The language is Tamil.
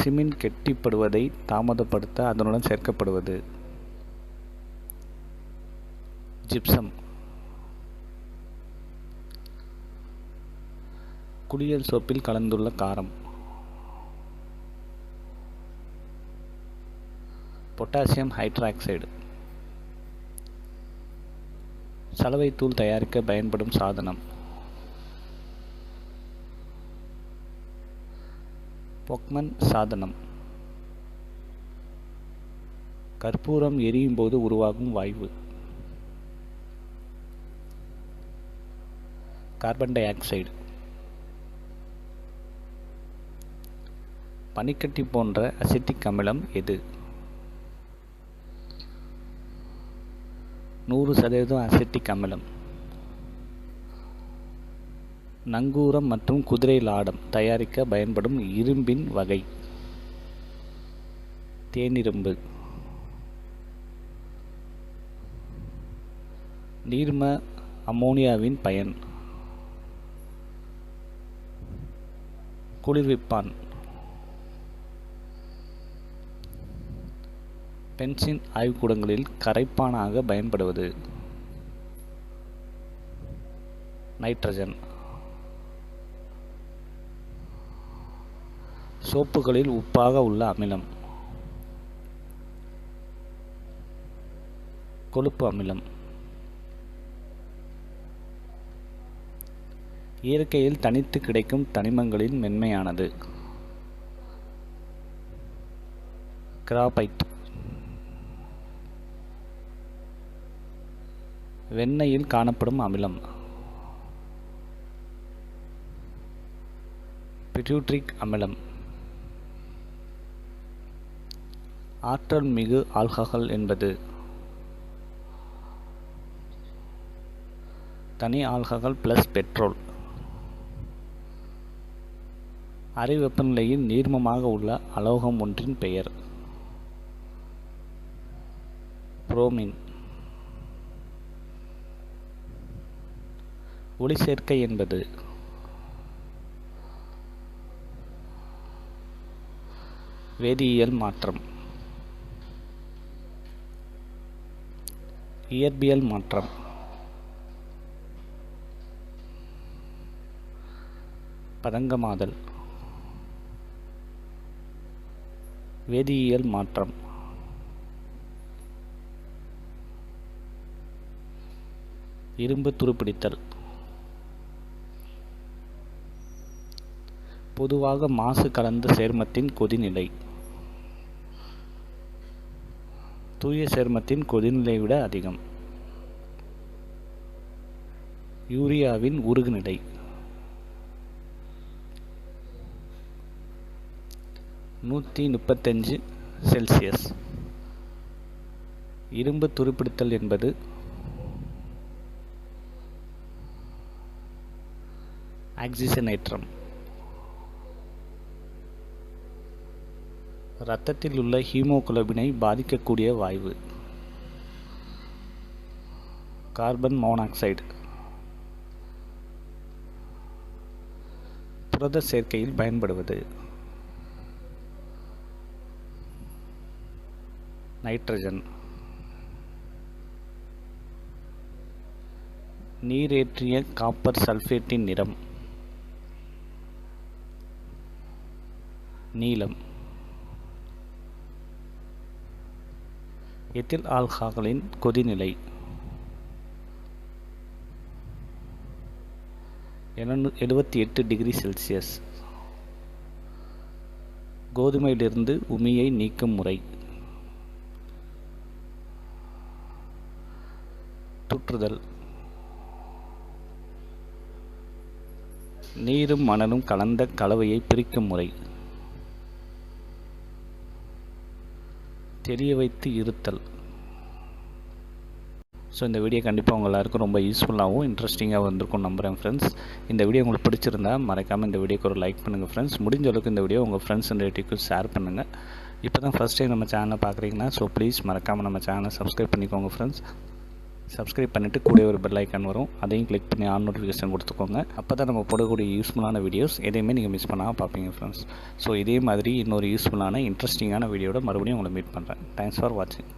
சிமெண்ட் கெட்டிப்படுவதை தாமதப்படுத்த அதனுடன் சேர்க்கப்படுவது. ஜிப்சம். குளியல் சோப்பில் கலந்துள்ள காரம். Potassium hydroxide. சலவை தூள் தயாரிக்க பயன்படும் சாதனம். பொக்மன் சாதனம். கற்பூரம் எரியும் போது உருவாகும் வாயு. Carbon di oxide. பனிக்கட்டி போன்ற அசிட்டிக் அமிலம் எது? 100% அசிட்டிக் அமிலம். நங்கூரம் மற்றும் குதிரை லாடம் தயாரிக்க பயன்படும் இரும்பின் வகை. தேனிரும்பு. நீர்ம அம்மோனியாவின் பயன். குளிர்விப்பான். பென்சின் ஆய்வுக்கூடங்களில் கரைப்பானாக பயன்படுவது. நைட்ரஜன். சோப்புகளில் உப்பாக உள்ள அமிலம். கொழுப்பு அமிலம். இயற்கையில் தனித்து கிடைக்கும் தனிமங்களின் மென்மையானது. கிராபைட். வெண்ணெயில் காணப்படும் அமிலம். பிட்யூட்ரிக் அமிலம். ஆற்றல் மிகு ஆல்கஹால் என்பது. தனி ஆல்கஹால் பிளஸ் பெட்ரோல். அறை வெப்பநிலையில் நீர்மமாக உள்ள அலோகம் ஒன்றின் பெயர். புரோமின். ஒளிச்சேர்க்கை என்பது. வேதியியல் மாற்றம். இயற்பியல் மாற்றம். பதங்கமாதல். வேதியியல் மாற்றம். இரும்பு துருப்பிடித்தல். பொதுவாக மாசு கலந்த சேர்மத்தின் கொதிநிலை. தூய சேர்மத்தின் கொதிநிலை விட அதிகம். யூரியாவின் உருகுநிலை. -135°C. இரும்பு துருப்பிடித்தல் என்பது ஆக்சிஜனேற்றம். இரத்தத்தில் உள்ள ஹீமோகுளோபினை பாதிக்கக்கூடிய வாயு. Carbon monoxide. புரத சேர்க்கையில் பயன்படுவது. நைட்ரஜன். நீரேற்றிய காப்பர் சல்பேட்டின் நிறம். நீலம். எத்தில் ஆல்கஹாலின் கொதிநிலை. 78°C. கோதுமையிலிருந்து உமியை நீக்கும் முறை. தூற்றுதல். நீரும் மணலும் கலந்த கலவையை பிரிக்கும் முறை. தெரிய வைத்து இருத்தல். ஸோ இந்த வீடியோ கண்டிப்பாக உங்கள் எல்லாருக்கும் ரொம்ப யூஸ்ஃபுல்லாகவும் இன்ட்ரெஸ்டிங்காக வந்திருக்கும் நம்புகிறேன் ஃப்ரெண்ட்ஸ். இந்த வீடியோ உங்களுக்கு பிடிச்சிருந்தா மறக்காமல் இந்த வீடியோக்கு ஒரு லைக் பண்ணுங்கள் ஃப்ரெண்ட்ஸ். முடிஞ்ச அளவுக்கு இந்த வீடியோ உங்கள் ஃப்ரெண்ட்ஸ் அண்ட் ரிலேட்டிவ்க்கு ஷேர் பண்ணுங்கள். இப்போ தான் ஃபஸ்ட் டைம் நம்ம சேனலை பார்க்குறீங்கன்னா ஸோ ப்ளீஸ் மறக்காமல் நம்ம சேனலை சப்ஸ்கிரைப் பண்ணிக்கோங்க ஃப்ரெண்ட்ஸ். சப்ஸ்கிரைப் பண்ணிவிட்டு கூட ஒரு பெல் ஐக்கான் வரும், அதையும் கிளிக் பண்ணி ஆன் நோட்டிஃபிகேஷன் கொடுத்துக்கோங்க. அப்போ தான் நம்ம போடக்கூடிய யூஸ்ஃபுல்லான வீடியோஸ் எதையுமே நீங்கள் மிஸ் பண்ணாமல் பார்ப்பீங்க ஃப்ரெண்ட்ஸ். ஸோ இதே மாதிரி இன்னொரு யூஸ்ஃபுல்லான இன்ட்ரெஸ்டிங்கான வீடியோட மறுபடியும் உங்களை மீட் பண்ணுறேன். தேங்க்ஸ் ஃபார் வாட்சிங்.